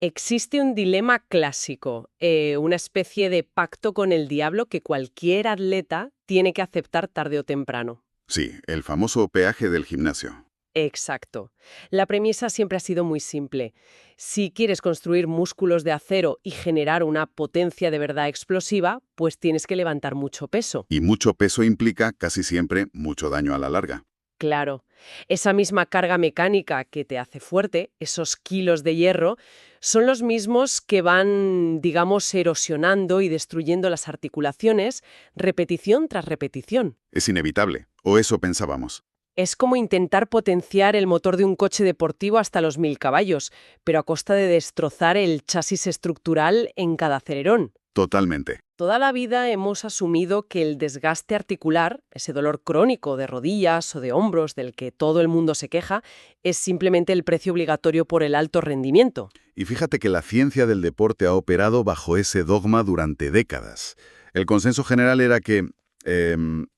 Existe un dilema clásico, una especie de pacto con el diablo que cualquier atleta tiene que aceptar tarde o temprano. Sí, el famoso peaje del gimnasio. Exacto. La premisa siempre ha sido muy simple. Si quieres construir músculos de acero y generar una potencia de verdad explosiva, pues tienes que levantar mucho peso. Y mucho peso implica, casi siempre, mucho daño a la larga. Claro, esa misma carga mecánica que te hace fuerte, esos kilos de hierro, son los mismos que van, digamos, erosionando y destruyendo las articulaciones repetición tras repetición. Es inevitable, o eso pensábamos. Es como intentar potenciar el motor de un coche deportivo hasta los 1000 caballos, pero a costa de destrozar el chasis estructural en cada acelerón. Totalmente. Toda la vida hemos asumido que el desgaste articular, ese dolor crónico de rodillas o de hombros del que todo el mundo se queja, es simplemente el precio obligatorio por el alto rendimiento. Y fíjate que la ciencia del deporte ha operado bajo ese dogma durante décadas. El consenso general era que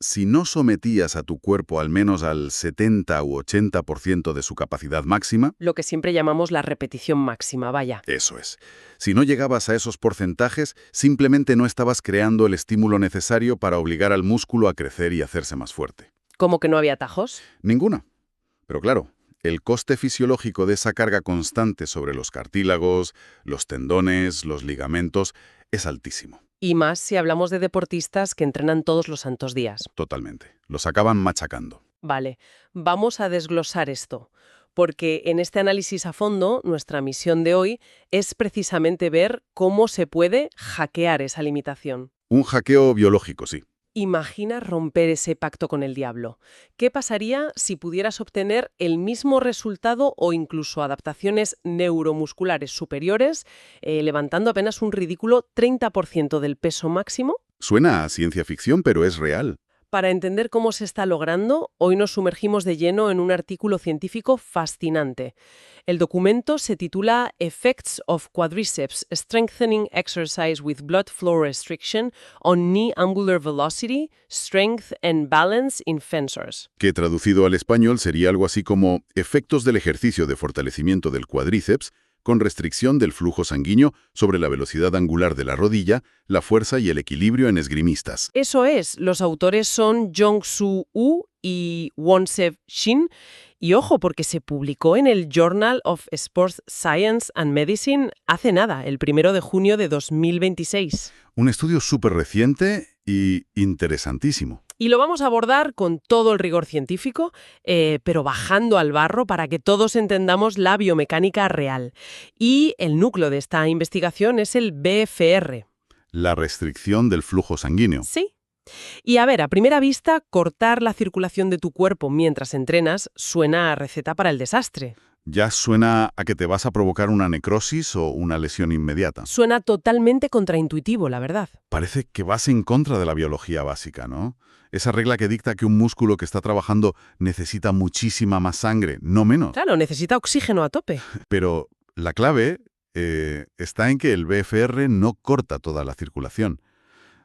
si no sometías a tu cuerpo al menos al 70 u 80% de su capacidad máxima, Lo que siempre llamamos la repetición máxima, vaya. eso es. Si no llegabas a esos porcentajes, simplemente no estabas creando el estímulo necesario para obligar al músculo a crecer y hacerse más fuerte. ¿Cómo que no había atajos? Ninguna. Pero claro, el coste fisiológico de esa carga constante sobre los cartílagos, los tendones, los ligamentos, es altísimo. Y más si hablamos de deportistas que entrenan todos los santos días. Totalmente. Los acaban machacando. Vale, vamos a desglosar esto, porque en este análisis a fondo, nuestra misión de hoy es precisamente ver cómo se puede hackear esa limitación. Un hackeo biológico, sí. Imagina romper ese pacto con el diablo. ¿Qué pasaría si pudieras obtener el mismo resultado o incluso adaptaciones neuromusculares superiores, levantando apenas un ridículo 30% del peso máximo? Suena a ciencia ficción, pero es real. Para entender cómo se está logrando, hoy nos sumergimos de lleno en un artículo científico fascinante. El documento se titula Effects of Quadriceps Strengthening Exercise with Blood Flow Restriction on Knee Angular Velocity, Strength and Balance in Fencers. Que traducido al español sería algo así como efectos del ejercicio de fortalecimiento del cuádriceps con restricción del flujo sanguíneo sobre la velocidad angular de la rodilla, la fuerza y el equilibrio en esgrimistas. Eso es, los autores son Jong-Soo Woo y Won-Sev Shin. Y ojo, porque se publicó en el Journal of Sports Science and Medicine hace nada, el 1 de junio de 2026. Un estudio súper reciente y interesantísimo. Y lo vamos a abordar con todo el rigor científico, pero bajando al barro para que todos entendamos la biomecánica real. Y el núcleo de esta investigación es el BFR. La restricción del flujo sanguíneo. Sí. Y a ver, a primera vista, cortar la circulación de tu cuerpo mientras entrenas suena a receta para el desastre. Ya suena a que te vas a provocar una necrosis o una lesión inmediata. Suena totalmente contraintuitivo, la verdad. Parece que vas en contra de la biología básica, ¿no? Esa regla que dicta que un músculo que está trabajando necesita muchísima más sangre, no menos. Claro, necesita oxígeno a tope. Pero la clave está en que el BFR no corta toda la circulación.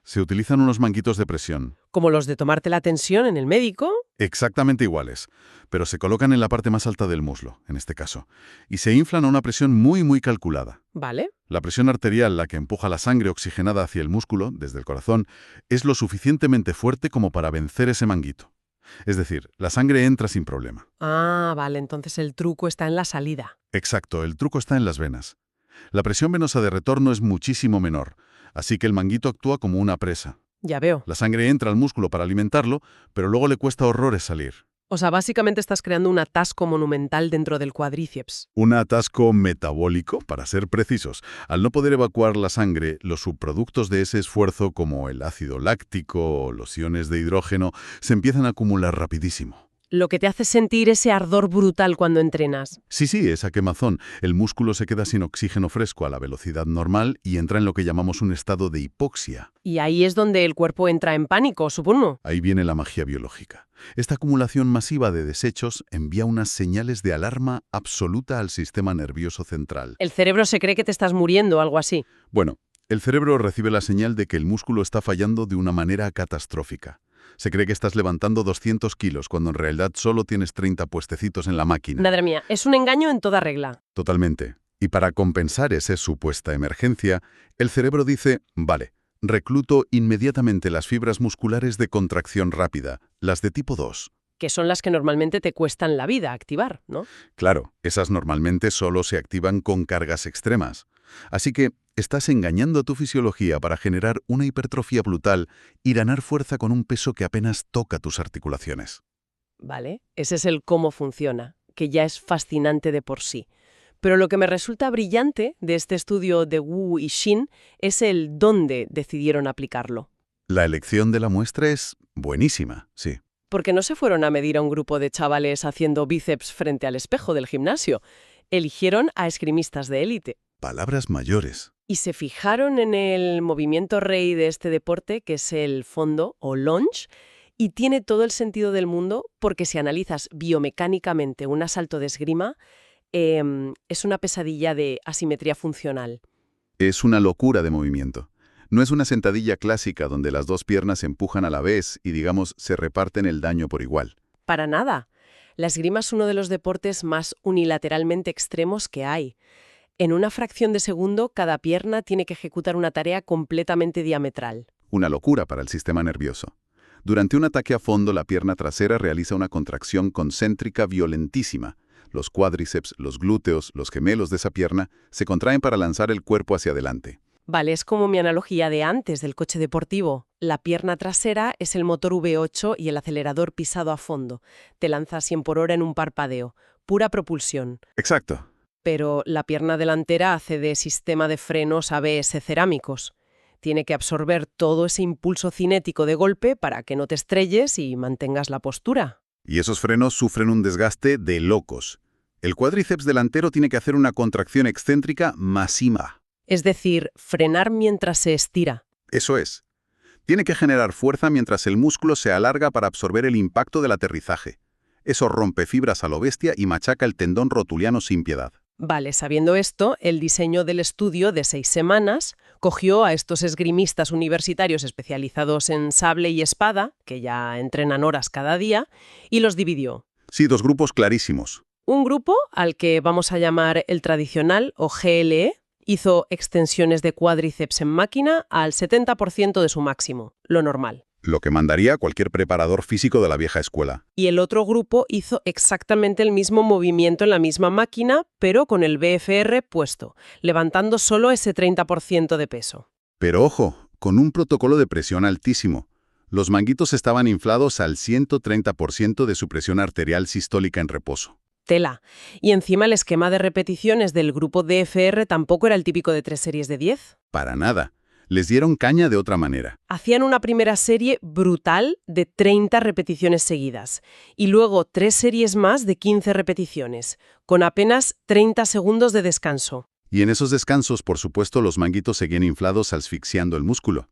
Se utilizan unos manguitos de presión. Como los de tomarte la tensión en el médico. Exactamente iguales, pero se colocan en la parte más alta del muslo, en este caso, y se inflan a una presión muy calculada. Vale. La presión arterial, la que empuja la sangre oxigenada hacia el músculo, desde el corazón, es lo suficientemente fuerte como para vencer ese manguito. Es decir, la sangre entra sin problema. Ah, vale, entonces el truco está en la salida. Exacto, el truco está en las venas. La presión venosa de retorno es muchísimo menor, así que el manguito actúa como una presa. Ya veo. La sangre entra al músculo para alimentarlo, pero luego le cuesta horrores salir. O sea, básicamente estás creando un atasco monumental dentro del cuádriceps. Un atasco metabólico, para ser precisos. Al no poder evacuar la sangre, los subproductos de ese esfuerzo, como el ácido láctico o los iones de hidrógeno, se empiezan a acumular rapidísimo. Lo que te hace sentir ese ardor brutal cuando entrenas. Sí, esa quemazón. El músculo se queda sin oxígeno fresco a la velocidad normal y entra en lo que llamamos un estado de hipoxia. Y ahí es donde el cuerpo entra en pánico, supongo. Ahí viene la magia biológica. Esta acumulación masiva de desechos envía unas señales de alarma absoluta al sistema nervioso central. El cerebro se cree que te estás muriendo o algo así. Bueno, el cerebro recibe la señal de que el músculo está fallando de una manera catastrófica. Se cree que estás levantando 200 kilos cuando en realidad solo tienes 30 puestecitos en la máquina. Madre mía, es un engaño en toda regla. Totalmente. Y para compensar esa supuesta emergencia, el cerebro dice, vale, recluto inmediatamente las fibras musculares de contracción rápida, las de tipo 2. Que son las que normalmente te cuestan la vida activar, ¿no? Claro, esas normalmente solo se activan con cargas extremas. Así que estás engañando a tu fisiología para generar una hipertrofia brutal y ganar fuerza con un peso que apenas toca tus articulaciones. Vale, ese es el cómo funciona, que ya es fascinante de por sí. Pero lo que me resulta brillante de este estudio de Wu y Shin es el dónde decidieron aplicarlo. La elección de la muestra es buenísima, sí. Porque no se fueron a medir a un grupo de chavales haciendo bíceps frente al espejo del gimnasio. Eligieron a esgrimistas de élite. Palabras mayores. Y se fijaron en el movimiento rey de este deporte, que es el fondo o lunge, y tiene todo el sentido del mundo porque si analizas biomecánicamente un asalto de esgrima, es una pesadilla de asimetría funcional. Es una locura de movimiento. No es una sentadilla clásica donde las dos piernas se empujan a la vez y, digamos, se reparten el daño por igual. Para nada. La esgrima es uno de los deportes más unilateralmente extremos que hay. En una fracción de segundo, cada pierna tiene que ejecutar una tarea completamente diametral. Una locura para el sistema nervioso. Durante un ataque a fondo, la pierna trasera realiza una contracción concéntrica violentísima. Los cuádriceps, los glúteos, los gemelos de esa pierna se contraen para lanzar el cuerpo hacia adelante. Vale, es como mi analogía de antes del coche deportivo. La pierna trasera es el motor V8 y el acelerador pisado a fondo. Te lanza 100 por hora en un parpadeo. Pura propulsión. Exacto. Pero la pierna delantera hace de sistema de frenos ABS cerámicos. Tiene que absorber todo ese impulso cinético de golpe para que no te estrelles y mantengas la postura. Y esos frenos sufren un desgaste de locos. El cuádriceps delantero tiene que hacer una contracción excéntrica masiva. Es decir, frenar mientras se estira. Eso es. Tiene que generar fuerza mientras el músculo se alarga para absorber el impacto del aterrizaje. Eso rompe fibras a lo bestia y machaca el tendón rotuliano sin piedad. Vale, sabiendo esto, el diseño del estudio de 6 semanas cogió a estos esgrimistas universitarios especializados en sable y espada, que ya entrenan horas cada día, y los dividió. Sí, dos grupos clarísimos. Un grupo, al que vamos a llamar el tradicional o GLE, hizo extensiones de cuádriceps en máquina al 70% de su máximo, lo normal. Lo que mandaría cualquier preparador físico de la vieja escuela. Y el otro grupo hizo exactamente el mismo movimiento en la misma máquina, pero con el BFR puesto, levantando solo ese 30% de peso. Pero ojo, con un protocolo de presión altísimo. Los manguitos estaban inflados al 130% de su presión arterial sistólica en reposo. Tela. Y encima el esquema de repeticiones del grupo DFR tampoco era el típico de 3 series de 10. Para nada. Les dieron caña de otra manera. Hacían una primera serie brutal de 30 repeticiones seguidas y luego 3 series más de 15 repeticiones, con apenas 30 segundos de descanso. Y en esos descansos, por supuesto, los manguitos seguían inflados asfixiando el músculo.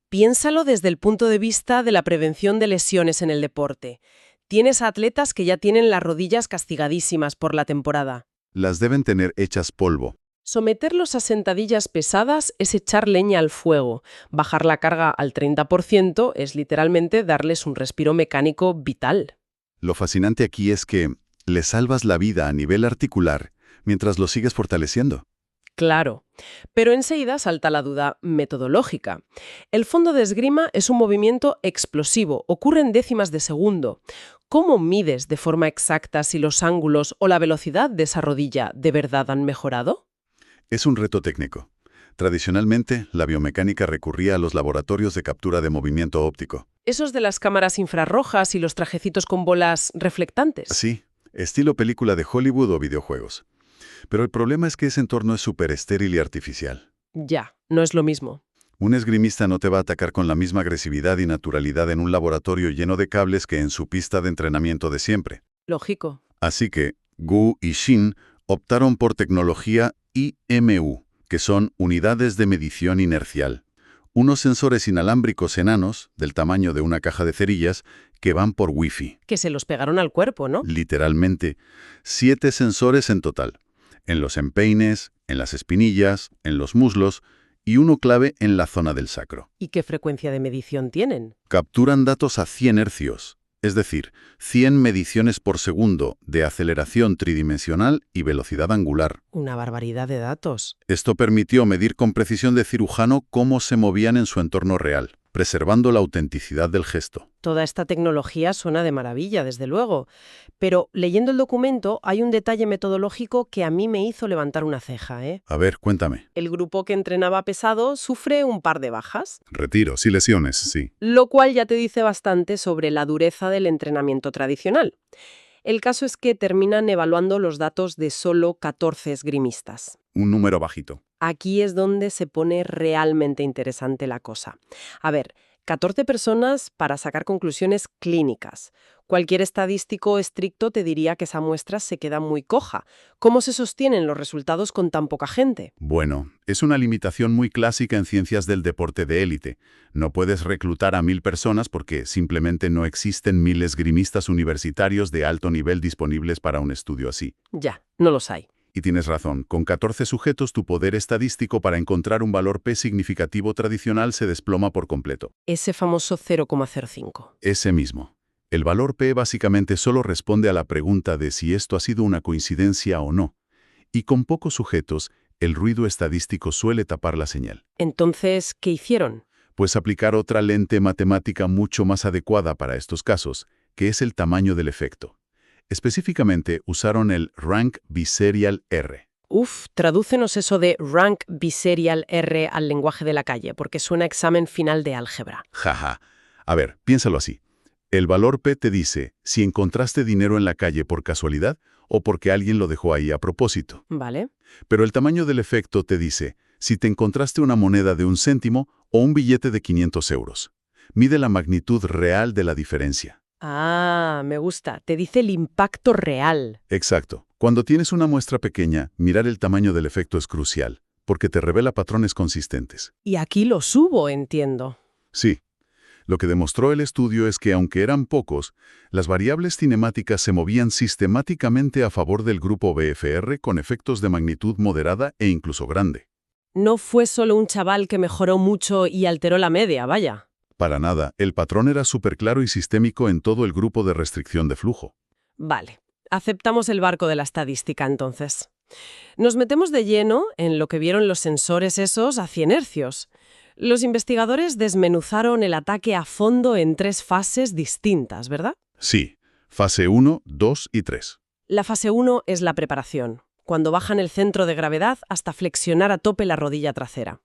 Piénsalo desde el punto de vista de la prevención de lesiones en el deporte. Tienes atletas que ya tienen las rodillas castigadísimas por la temporada. Las deben tener hechas polvo. Someterlos a sentadillas pesadas es echar leña al fuego. Bajar la carga al 30% es literalmente darles un respiro mecánico vital. Lo fascinante aquí es que les salvas la vida a nivel articular mientras lo sigues fortaleciendo. Claro, pero enseguida salta la duda metodológica. El fondo de esgrima es un movimiento explosivo, ocurre en décimas de segundo. ¿Cómo mides de forma exacta si los ángulos o la velocidad de esa rodilla de verdad han mejorado? Es un reto técnico. Tradicionalmente, la biomecánica recurría a los laboratorios de captura de movimiento óptico. Esos de las cámaras infrarrojas y los trajecitos con bolas reflectantes. Sí, estilo película de Hollywood o videojuegos. Pero el problema es que ese entorno es súper estéril y artificial. Ya, no es lo mismo. Un esgrimista no te va a atacar con la misma agresividad y naturalidad en un laboratorio lleno de cables que en su pista de entrenamiento de siempre. Lógico. Así que Gu y Shin optaron por tecnología IMU, que son unidades de medición inercial. Unos sensores inalámbricos enanos, del tamaño de una caja de cerillas, que van por Wi-Fi. Que se los pegaron al cuerpo, ¿no? Literalmente, 7 sensores en total. En los empeines, en las espinillas, en los muslos y uno clave en la zona del sacro. ¿Y qué frecuencia de medición tienen? Capturan datos a 100 hercios. Es decir, 100 mediciones por segundo de aceleración tridimensional y velocidad angular. Una barbaridad de datos. Esto permitió medir con precisión de cirujano cómo se movían en su entorno real, preservando la autenticidad del gesto. Toda esta tecnología suena de maravilla, desde luego. Pero leyendo el documento hay un detalle metodológico que a mí me hizo levantar una ceja, ¿eh? A ver, cuéntame. El grupo que entrenaba pesado sufre un par de bajas, Retiros y lesiones, sí. lo cual ya te dice bastante sobre la dureza del entrenamiento tradicional. El caso es que terminan evaluando los datos de solo 14 esgrimistas. Un número bajito. Aquí es donde se pone realmente interesante la cosa. A ver, 14 personas para sacar conclusiones clínicas. Cualquier estadístico estricto te diría que esa muestra se queda muy coja. ¿Cómo se sostienen los resultados con tan poca gente? Bueno, es una limitación muy clásica en ciencias del deporte de élite. No puedes reclutar a 1000 personas porque simplemente no existen 1000 esgrimistas universitarios de alto nivel disponibles para un estudio así. Ya, no los hay. Y tienes razón, con 14 sujetos tu poder estadístico para encontrar un valor P significativo tradicional se desploma por completo. Ese famoso 0,05. Ese mismo. El valor P básicamente solo responde a la pregunta de si esto ha sido una coincidencia o no. Y con pocos sujetos, el ruido estadístico suele tapar la señal. Entonces, ¿qué hicieron? Pues aplicar otra lente matemática mucho más adecuada para estos casos, que es el tamaño del efecto. Específicamente, usaron el Rank Biserial R. Tradúcenos eso de Rank Biserial R al lenguaje de la calle, porque suena a examen final de álgebra. Jaja. A ver, piénsalo así. El valor P te dice si encontraste dinero en la calle por casualidad o porque alguien lo dejó ahí a propósito. ¿Vale? Pero el tamaño del efecto te dice si te encontraste una moneda de 1 céntimo o un billete de 500 euros. Mide la magnitud real de la diferencia. Ah, me gusta. Te dice el impacto real. Exacto. Cuando tienes una muestra pequeña, mirar el tamaño del efecto es crucial, porque te revela patrones consistentes. Y aquí lo subo, entiendo. Sí. Lo que demostró el estudio es que, aunque eran pocos, las variables cinemáticas se movían sistemáticamente a favor del grupo BFR con efectos de magnitud moderada e incluso grande. No fue solo un chaval que mejoró mucho y alteró la media, vaya. Para nada, el patrón era súper claro y sistémico en todo el grupo de restricción de flujo. Vale, aceptamos el barco de la estadística entonces. Nos metemos de lleno en lo que vieron los sensores esos a 100 hercios. Los investigadores desmenuzaron el ataque a fondo en 3 fases distintas, ¿verdad? Sí, fase 1, 2 y 3. La fase 1 es la preparación, cuando bajan el centro de gravedad hasta flexionar a tope la rodilla trasera.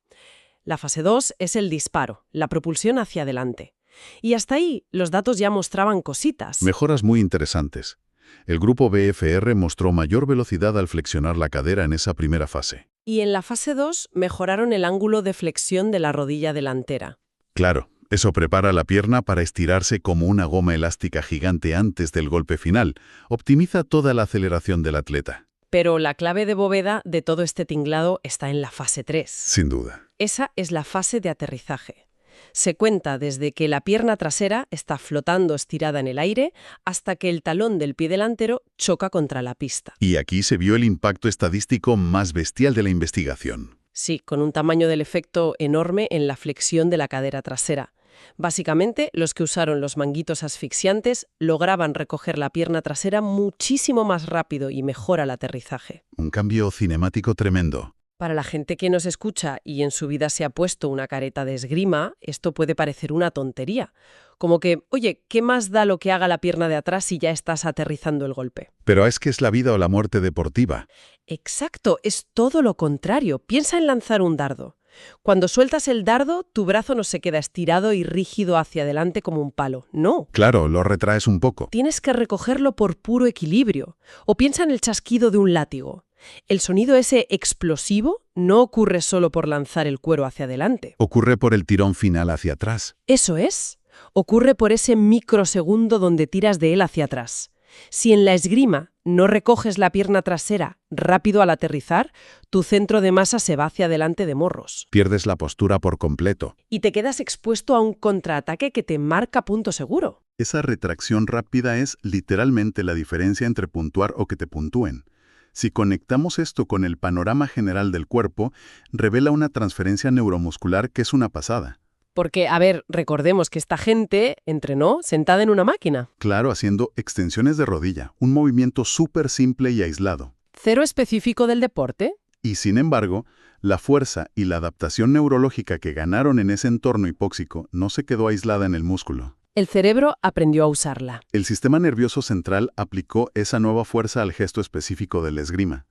La fase 2 es el disparo, la propulsión hacia adelante. Y hasta ahí los datos ya mostraban cositas. Mejoras muy interesantes. El grupo BFR mostró mayor velocidad al flexionar la cadera en esa primera fase. Y en la fase 2 mejoraron el ángulo de flexión de la rodilla delantera. Claro, eso prepara la pierna para estirarse como una goma elástica gigante antes del golpe final. Optimiza toda la aceleración del atleta. Pero la clave de bóveda de todo este tinglado está en la fase 3. Sin duda. Esa es la fase de aterrizaje. Se cuenta desde que la pierna trasera está flotando estirada en el aire hasta que el talón del pie delantero choca contra la pista. Y aquí se vio el impacto estadístico más bestial de la investigación. Sí, con un tamaño del efecto enorme en la flexión de la cadera trasera. Básicamente, los que usaron los manguitos asfixiantes lograban recoger la pierna trasera muchísimo más rápido y mejor al aterrizaje. Un cambio cinemático tremendo. Para la gente que nos escucha y en su vida se ha puesto una careta de esgrima, esto puede parecer una tontería. Como que, oye, ¿qué más da lo que haga la pierna de atrás si ya estás aterrizando el golpe? Pero es que es la vida o la muerte deportiva. Exacto, es todo lo contrario. Piensa en lanzar un dardo. Cuando sueltas el dardo, tu brazo no se queda estirado y rígido hacia adelante como un palo. No. Claro, lo retraes un poco. Tienes que recogerlo por puro equilibrio. O piensa en el chasquido de un látigo. El sonido ese explosivo no ocurre solo por lanzar el cuero hacia adelante. Ocurre por el tirón final hacia atrás. Eso es. Ocurre por ese microsegundo donde tiras de él hacia atrás. Si en la esgrima no recoges la pierna trasera rápido al aterrizar, tu centro de masa se va hacia adelante de morros. Pierdes la postura por completo. Y te quedas expuesto a un contraataque que te marca punto seguro. Esa retracción rápida es literalmente la diferencia entre puntuar o que te puntúen. Si conectamos esto con el panorama general del cuerpo, revela una transferencia neuromuscular que es una pasada. Porque, a ver, recordemos que esta gente entrenó sentada en una máquina. Claro, haciendo extensiones de rodilla, un movimiento súper simple y aislado. Cero específico del deporte. Y sin embargo, la fuerza y la adaptación neurológica que ganaron en ese entorno hipóxico no se quedó aislada en el músculo. El cerebro aprendió a usarla. El sistema nervioso central aplicó esa nueva fuerza al gesto específico del esgrima.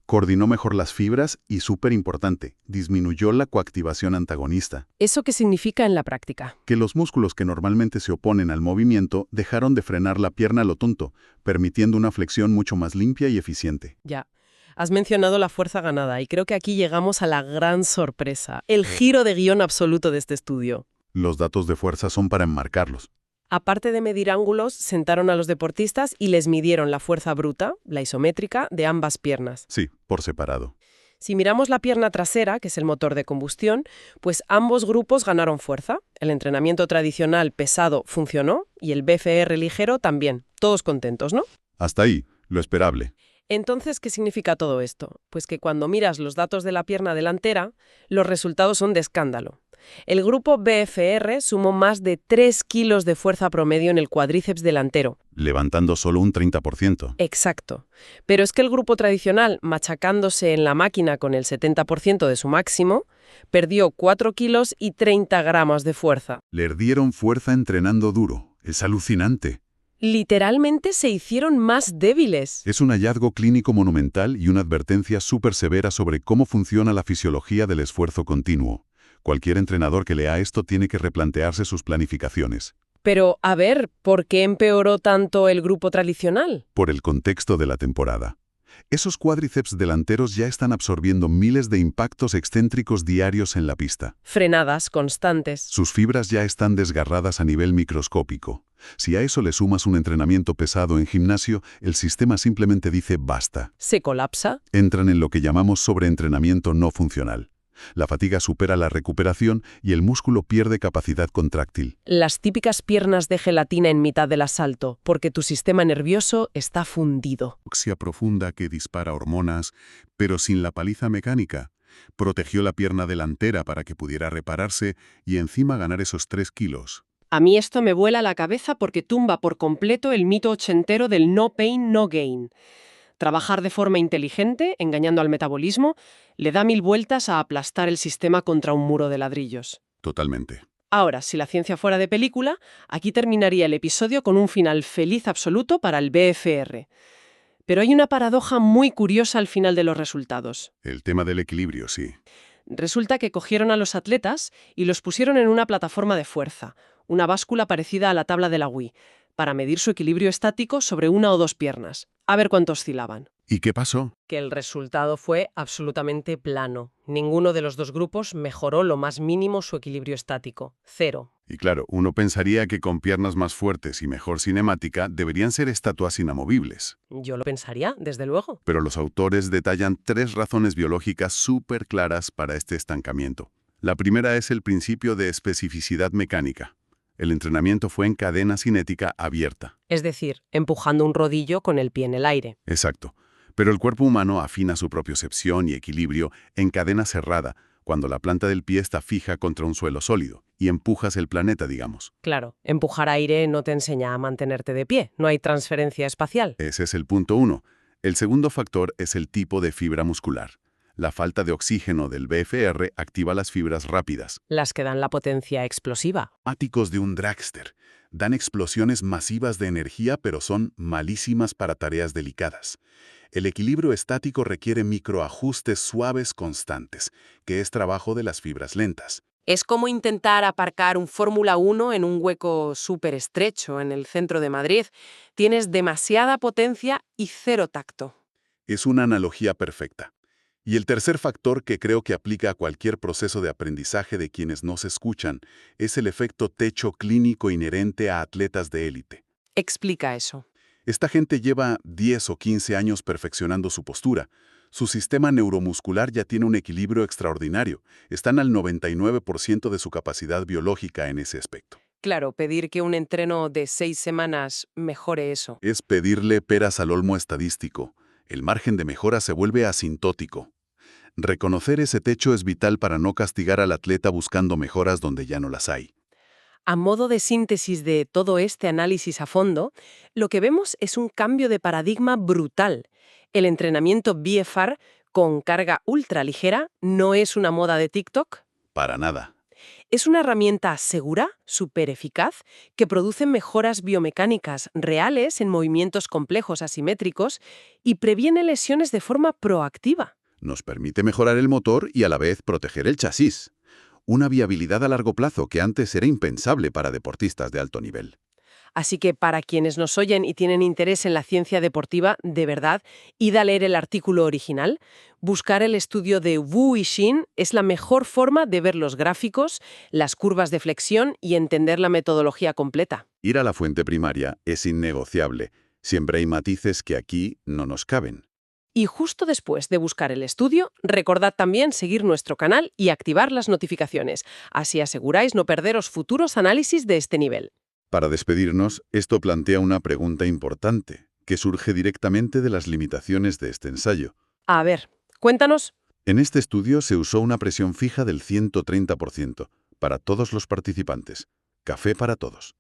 Coordinó mejor las fibras y, súper importante, disminuyó la coactivación antagonista. ¿Eso qué significa en la práctica? Que los músculos que normalmente se oponen al movimiento dejaron de frenar la pierna a lo tonto, permitiendo una flexión mucho más limpia y eficiente. Ya. Has mencionado la fuerza ganada y creo que aquí llegamos a la gran sorpresa, el giro de guión absoluto de este estudio. Los datos de fuerza son para enmarcarlos. Aparte de medir ángulos, sentaron a los deportistas y les midieron la fuerza bruta, la isométrica, de ambas piernas. Sí, por separado. Si miramos la pierna trasera, que es el motor de combustión, pues ambos grupos ganaron fuerza. El entrenamiento tradicional pesado funcionó y el BFR ligero también. Todos contentos, ¿no? Hasta ahí, lo esperable. Entonces, ¿qué significa todo esto? Pues que cuando miras los datos de la pierna delantera, los resultados son de escándalo. El grupo BFR sumó más de 3 kilos de fuerza promedio en el cuádriceps delantero. Levantando solo un 30%. Exacto. Pero es que el grupo tradicional, machacándose en la máquina con el 70% de su máximo, perdió 4 kilos y 30 gramos de fuerza. Le dieron fuerza entrenando duro. Es alucinante. Literalmente se hicieron más débiles. Es un hallazgo clínico monumental y una advertencia súper severa sobre cómo funciona la fisiología del esfuerzo continuo. Cualquier entrenador que lea esto tiene que replantearse sus planificaciones. Pero, a ver, ¿por qué empeoró tanto el grupo tradicional? Por el contexto de la temporada. Esos cuádriceps delanteros ya están absorbiendo miles de impactos excéntricos diarios en la pista. Frenadas constantes. Sus fibras ya están desgarradas a nivel microscópico. Si a eso le sumas un entrenamiento pesado en gimnasio, el sistema simplemente dice basta. ¿Se colapsa? Entran en lo que llamamos sobreentrenamiento no funcional. La fatiga supera la recuperación y el músculo pierde capacidad contráctil. Las típicas piernas de gelatina en mitad del asalto, porque tu sistema nervioso está fundido. Hipoxia profunda que dispara hormonas, pero sin la paliza mecánica. Protegió la pierna delantera para que pudiera repararse y encima ganar esos 3 kilos. A mí esto me vuela la cabeza porque tumba por completo el mito ochentero del no pain, no gain. Trabajar de forma inteligente, engañando al metabolismo, le da 1000 vueltas a aplastar el sistema contra un muro de ladrillos. Totalmente. Ahora, si la ciencia fuera de película, aquí terminaría el episodio con un final feliz absoluto para el BFR. Pero hay una paradoja muy curiosa al final de los resultados. El tema del equilibrio, sí. Resulta que cogieron a los atletas y los pusieron en una plataforma de fuerza, una báscula parecida a la tabla de la Wii, para medir su equilibrio estático sobre una o dos piernas. A ver cuánto oscilaban. ¿Y qué pasó? Que el resultado fue absolutamente plano. Ninguno de los dos grupos mejoró lo más mínimo su equilibrio estático. 0. Y claro, uno pensaría que con piernas más fuertes y mejor cinemática deberían ser estatuas inamovibles. Yo lo pensaría, desde luego. Pero los autores detallan 3 razones biológicas súper claras para este estancamiento. La primera es el principio de especificidad mecánica. El entrenamiento fue en cadena cinética abierta. Es decir, empujando un rodillo con el pie en el aire. Exacto. Pero el cuerpo humano afina su propiocepción y equilibrio en cadena cerrada, cuando la planta del pie está fija contra un suelo sólido, y empujas el planeta, digamos. Claro, empujar aire no te enseña a mantenerte de pie, no hay transferencia espacial. Ese es el punto 1. El segundo factor es el tipo de fibra muscular. La falta de oxígeno del BFR activa las fibras rápidas. Las que dan la potencia explosiva. Áticos de un dragster. Dan explosiones masivas de energía, pero son malísimas para tareas delicadas. El equilibrio estático requiere microajustes suaves constantes, que es trabajo de las fibras lentas. Es como intentar aparcar un Fórmula 1 en un hueco súper estrecho en el centro de Madrid. Tienes demasiada potencia y cero tacto. Es una analogía perfecta. Y el tercer factor que creo que aplica a cualquier proceso de aprendizaje de quienes no se escuchan es el efecto techo clínico inherente a atletas de élite. Explica eso. Esta gente lleva 10 o 15 años perfeccionando su postura. Su sistema neuromuscular ya tiene un equilibrio extraordinario. Están al 99% de su capacidad biológica en ese aspecto. Claro, pedir que un entreno de 6 semanas mejore eso. Es pedirle peras al olmo estadístico. El margen de mejora se vuelve asintótico. Reconocer ese techo es vital para no castigar al atleta buscando mejoras donde ya no las hay. A modo de síntesis de todo este análisis a fondo, lo que vemos es un cambio de paradigma brutal. El entrenamiento BFR con carga ultraligera no es una moda de TikTok. Para nada. Es una herramienta segura, súper eficaz, que produce mejoras biomecánicas reales en movimientos complejos asimétricos y previene lesiones de forma proactiva. Nos permite mejorar el motor y a la vez proteger el chasis. Una viabilidad a largo plazo que antes era impensable para deportistas de alto nivel. Así que para quienes nos oyen y tienen interés en la ciencia deportiva, de verdad, id a leer el artículo original. Buscar el estudio de Wu y Shin es la mejor forma de ver los gráficos, las curvas de flexión y entender la metodología completa. Ir a la fuente primaria es innegociable. Siempre hay matices que aquí no nos caben. Y justo después de buscar el estudio, recordad también seguir nuestro canal y activar las notificaciones. Así aseguráis no perderos futuros análisis de este nivel. Para despedirnos, esto plantea una pregunta importante, que surge directamente de las limitaciones de este ensayo. A ver, cuéntanos. En este estudio se usó una presión fija del 130% para todos los participantes, café para todos.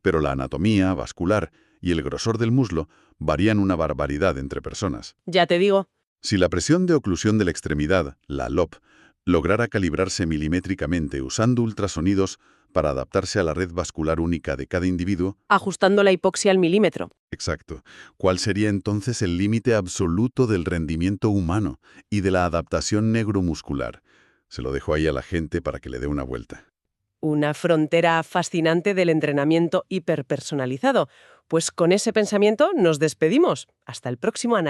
Pero la anatomía vascular y el grosor del muslo varían una barbaridad entre personas. Ya te digo. Si la presión de oclusión de la extremidad, la LOP, lograra calibrarse milimétricamente usando ultrasonidos para adaptarse a la red vascular única de cada individuo, Ajustando la hipoxia al milímetro. exacto, ¿cuál sería entonces el límite absoluto del rendimiento humano y de la adaptación neuromuscular? Se lo dejo ahí a la gente para que le dé una vuelta. Una frontera fascinante del entrenamiento hiperpersonalizado. Pues con ese pensamiento nos despedimos. Hasta el próximo análisis.